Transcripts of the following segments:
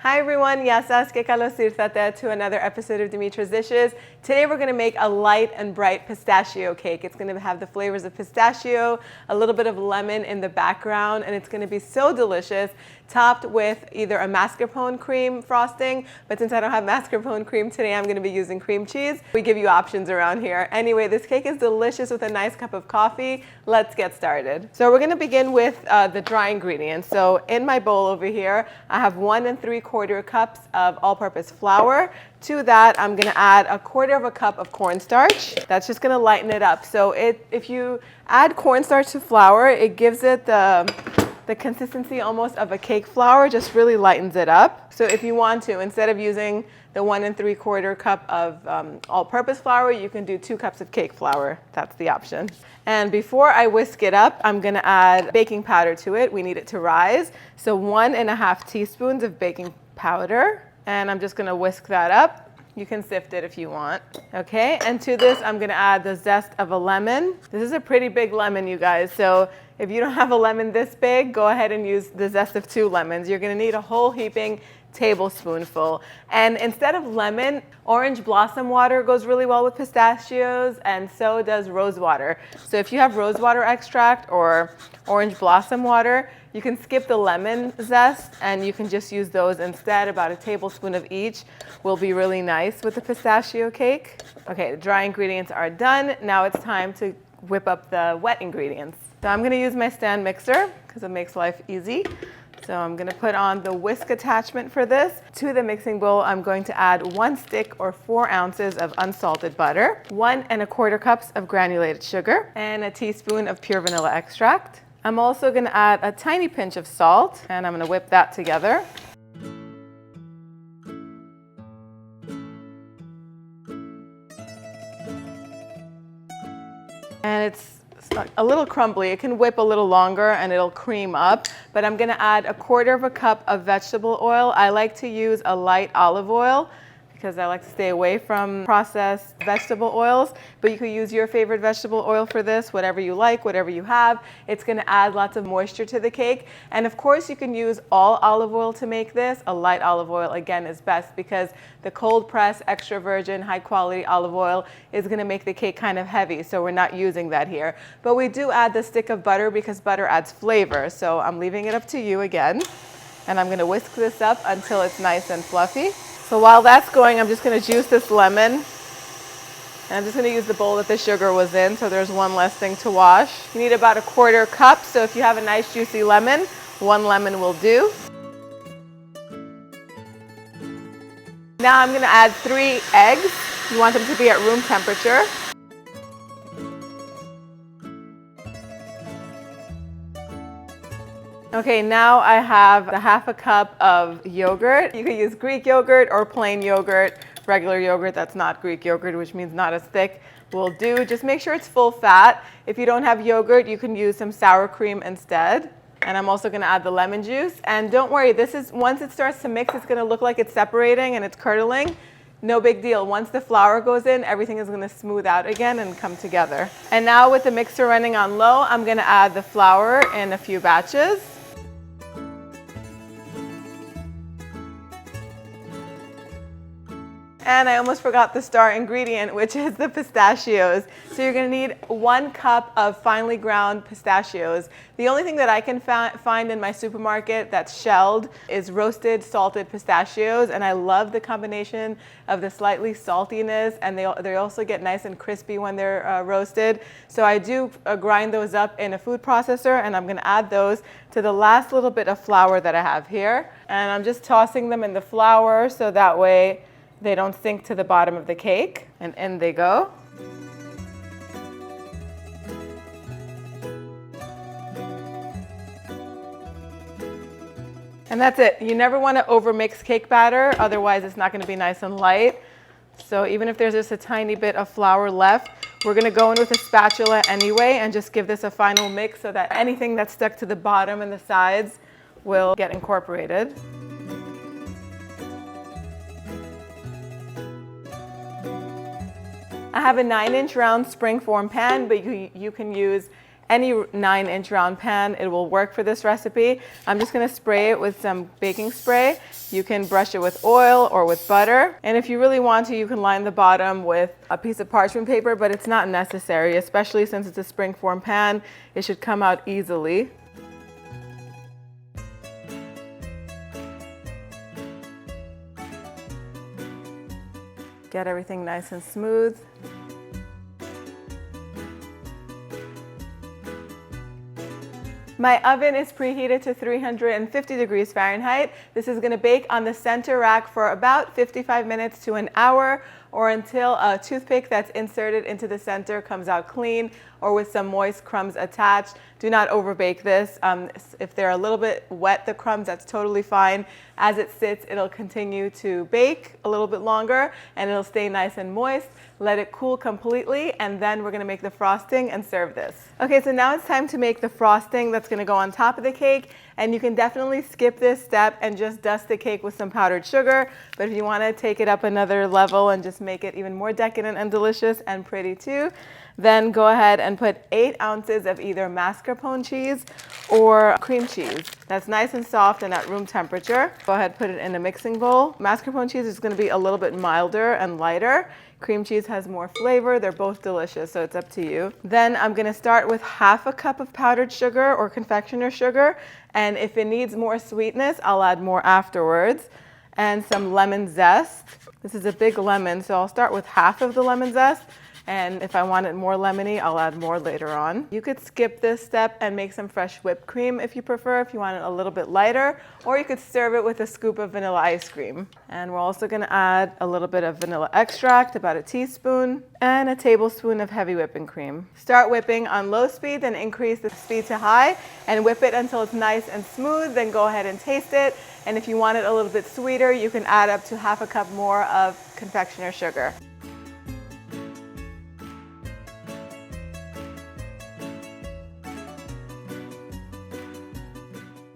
Hi everyone, yasas que kalosirtate to another episode of Dimitra's Dishes. Today we're going to make a light and bright pistachio cake. It's going to have the flavors of pistachio, a little bit of lemon in the background, and it's going to be so delicious, topped with either a mascarpone cream frosting, but since I don't have mascarpone cream today, I'm going to be using cream cheese. We give you options around here. Anyway, this cake is delicious with a nice cup of coffee. Let's get started. So we're going to begin with the dry ingredients. So in my bowl over here, I have 1 3/4 cups of all-purpose flour. To that, I'm going to add 1/4 cup of cornstarch. That's just going to lighten it up. So if you add cornstarch to flour, it gives it the consistency almost of a cake flour, just really lightens it up. So if you want to, instead of using the 1 3/4 cup of all-purpose flour, you can do 2 cups of cake flour. That's the option. And before I whisk it up, I'm going to add baking powder to it. We need it to rise. So 1½ teaspoons of baking powder. And I'm just going to whisk that up. You can sift it if you want. Okay, and to this, I'm going to add the zest of a lemon. This is a pretty big lemon, you guys. So if you don't have a lemon this big, go ahead and use the zest of 2 lemons. You're going to need a whole heaping tablespoonful. And instead of lemon, orange blossom water goes really well with pistachios, and so does rose water. So if you have rose water extract or orange blossom water, you can skip the lemon zest and you can just use those instead. About a tablespoon of each will be really nice with the pistachio cake. Okay, the dry ingredients are done. Now it's time to whip up the wet ingredients. So I'm going to use my stand mixer because it makes life easy. So I'm going to put on the whisk attachment for this. To the mixing bowl, I'm going to add 1 stick or 4 ounces of unsalted butter, 1 1/4 cups of granulated sugar, and a teaspoon of pure vanilla extract. I'm also going to add a tiny pinch of salt, and I'm going to whip that together. And it's a little crumbly. It can whip a little longer and it'll cream up, but I'm going to add 1/4 cup of vegetable oil. I like to use a light olive oil because I like to stay away from processed vegetable oils, but you could use your favorite vegetable oil for this, whatever you like, whatever you have. It's going to add lots of moisture to the cake. And of course you can use all olive oil to make this. A light olive oil again is best because the cold press extra virgin high quality olive oil is going to make the cake kind of heavy, so we're not using that here. But we do add the stick of butter because butter adds flavor, so I'm leaving it up to you again. And I'm going to whisk this up until it's nice and fluffy. So while that's going, I'm just going to juice this lemon. And I'm just going to use the bowl that the sugar was in, so there's one less thing to wash. You need about 1/4 cup, so if you have a nice juicy lemon, 1 lemon will do. Now I'm going to add 3 eggs. You want them to be at room temperature. Okay, now I have 1/2 cup of yogurt. You can use Greek yogurt or plain yogurt, regular yogurt that's not Greek yogurt, which means not as thick, will do. Just make sure it's full fat. If you don't have yogurt, you can use some sour cream instead. And I'm also going to add the lemon juice. And don't worry, once it starts to mix, it's going to look like it's separating and it's curdling. No big deal. Once the flour goes in, everything is going to smooth out again and come together. And now with the mixer running on low, I'm going to add the flour in a few batches. And I almost forgot the star ingredient, which is the pistachios. So you're going to need 1 cup of finely ground pistachios. The only thing that I can find in my supermarket that's shelled is roasted salted pistachios, and I love the combination of the slightly saltiness, and they also get nice and crispy when they're roasted. So I do grind those up in a food processor, and I'm going to add those to the last little bit of flour that I have here. And I'm just tossing them in the flour so that way they don't sink to the bottom of the cake, and in they go. And that's it. You never want to overmix cake batter, otherwise it's not going to be nice and light. So even if there's just a tiny bit of flour left, we're going to go in with a spatula anyway and just give this a final mix so that anything that's stuck to the bottom and the sides will get incorporated. I have a 9-inch round springform pan, but you can use Any 9-inch round pan, it will work for this recipe. I'm just gonna spray it with some baking spray. You can brush it with oil or with butter. And if you really want to, you can line the bottom with a piece of parchment paper, but it's not necessary, especially since it's a springform pan. It should come out easily. Get everything nice and smooth. My oven is preheated to 350 degrees Fahrenheit. This is gonna bake on the center rack for about 55 minutes to an hour, or until a toothpick that's inserted into the center comes out clean or with some moist crumbs attached. Do not overbake this. If they're a little bit wet, the crumbs, that's totally fine. As it sits, it'll continue to bake a little bit longer and it'll stay nice and moist. Let it cool completely, and then we're gonna make the frosting and serve this. Okay, so now it's time to make the frosting that's gonna go on top of the cake, and you can definitely skip this step and just dust the cake with some powdered sugar. But if you wanna take it up another level and just make it even more decadent and delicious and pretty too, then go ahead and put 8 ounces of either mascarpone cheese or cream cheese. That's nice and soft and at room temperature. Go ahead, put it in a mixing bowl. Mascarpone cheese is gonna be a little bit milder and lighter. Cream cheese has more flavor. They're both delicious, so it's up to you. Then I'm gonna start with half a cup of powdered sugar or confectioner sugar. And if it needs more sweetness, I'll add more afterwards. And some lemon zest. This is a big lemon, so I'll start with half of the lemon zest. And if I want it more lemony, I'll add more later on. You could skip this step and make some fresh whipped cream if you prefer, if you want it a little bit lighter, or you could serve it with a scoop of vanilla ice cream. And we're also gonna add a little bit of vanilla extract, about a teaspoon, and a tablespoon of heavy whipping cream. Start whipping on low speed, then increase the speed to high, and whip it until it's nice and smooth, then go ahead and taste it. And if you want it a little bit sweeter, you can add up to half a cup more of confectioner sugar.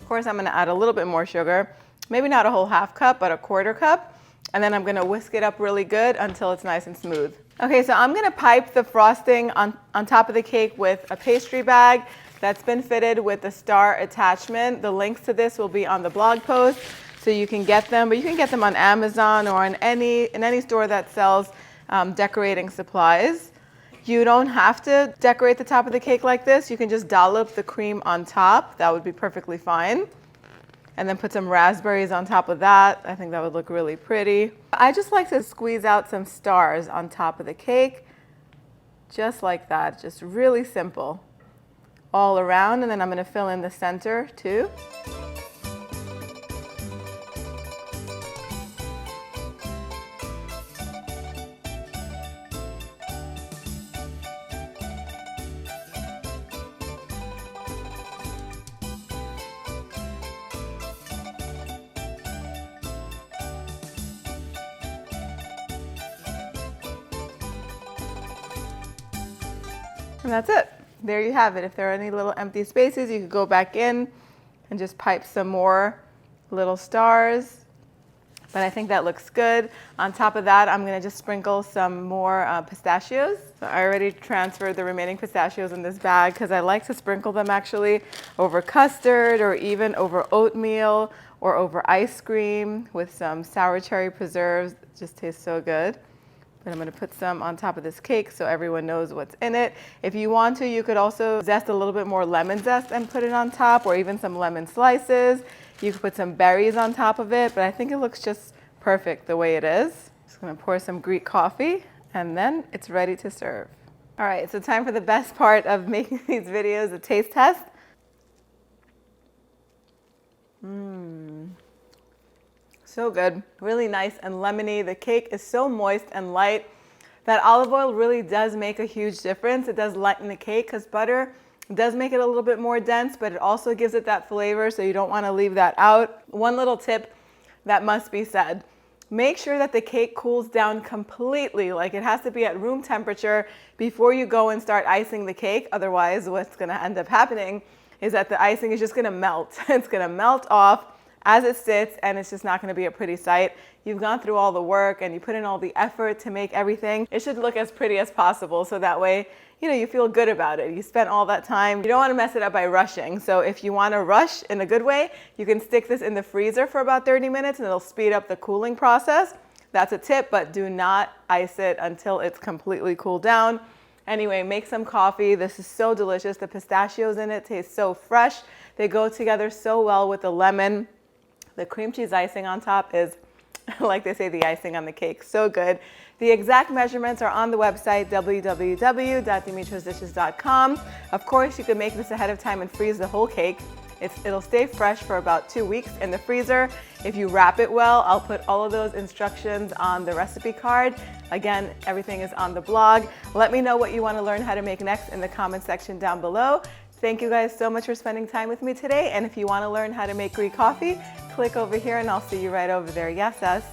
Of course, I'm gonna add a little bit more sugar, maybe not a whole half cup, but a quarter cup. And then I'm gonna whisk it up really good until it's nice and smooth. Okay, so I'm gonna pipe the frosting on top of the cake with a pastry bag that's been fitted with the star attachment. The links to this will be on the blog post, so you can get them, but you can get them on Amazon or in any store that sells decorating supplies. You don't have to decorate the top of the cake like this. You can just dollop the cream on top. That would be perfectly fine. And then put some raspberries on top of that. I think that would look really pretty. I just like to squeeze out some stars on top of the cake, just like that, just really simple. All around, and then I'm gonna fill in the center too. And that's it. There you have it. If there are any little empty spaces, you could go back in and just pipe some more little stars. But I think that looks good. On top of that, I'm gonna just sprinkle some more pistachios. So I already transferred the remaining pistachios in this bag because I like to sprinkle them actually over custard or even over oatmeal or over ice cream with some sour cherry preserves. It just tastes so good. But I'm gonna put some on top of this cake so everyone knows what's in it. If you want to, you could also zest a little bit more lemon zest and put it on top, or even some lemon slices. You could put some berries on top of it, but I think it looks just perfect the way it is. Just gonna pour some Greek coffee, and then it's ready to serve. All right, so time for the best part of making these videos, the taste test. So good, really nice and lemony. The cake is so moist and light. That olive oil really does make a huge difference. It does lighten the cake because butter does make it a little bit more dense, but it also gives it that flavor, so you don't want to leave that out. One little tip that must be said. Make sure that the cake cools down completely, like it has to be at room temperature before you go and start icing the cake. Otherwise, what's gonna end up happening is that the icing is just gonna melt. It's gonna melt off as it sits, and it's just not going to be a pretty sight. You've gone through all the work and you put in all the effort to make everything. It should look as pretty as possible, so that way, you feel good about it. You spent all that time. You don't want to mess it up by rushing. So if you want to rush in a good way, you can stick this in the freezer for about 30 minutes and it'll speed up the cooling process. That's a tip, but do not ice it until it's completely cooled down. Anyway, make some coffee. This is so delicious. The pistachios in it taste so fresh. They go together so well with the lemon. The cream cheese icing on top is, like they say, the icing on the cake. So good. The exact measurements are on the website, www.dimitrasdishes.com. Of course, you can make this ahead of time and freeze the whole cake. It'll stay fresh for about 2 weeks in the freezer. If you wrap it well, I'll put all of those instructions on the recipe card. Again, everything is on the blog. Let me know what you want to learn how to make next in the comment section down below. Thank you guys so much for spending time with me today. And if you want to learn how to make Greek coffee, click over here and I'll see you right over there. Yes, yes.